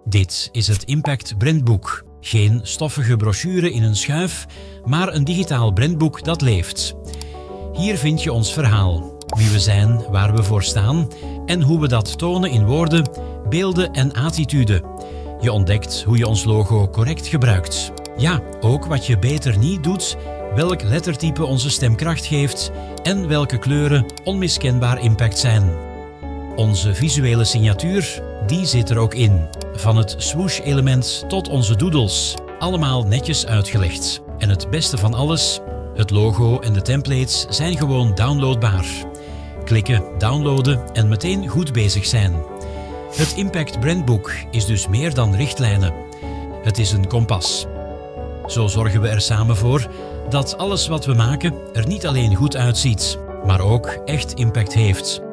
Dit is het Impact Brandboek. Geen stoffige brochure in een schuif, maar een digitaal brandboek dat leeft. Hier vind je ons verhaal, wie we zijn, waar we voor staan en hoe we dat tonen in woorden, beelden en attitude. Je ontdekt hoe je ons logo correct gebruikt. Ja, ook wat je beter niet doet, welk lettertype onze stemkracht geeft en welke kleuren onmiskenbaar impact zijn. Onze visuele signatuur, die zit er ook in. Van het swoosh-element tot onze doodles. Allemaal netjes uitgelegd. En het beste van alles, het logo en de templates zijn gewoon downloadbaar. Klikken, downloaden en meteen goed bezig zijn. Het Impact Brandboek is dus meer dan richtlijnen. Het is een kompas. Zo zorgen we er samen voor dat alles wat we maken er niet alleen goed uitziet, maar ook echt impact heeft.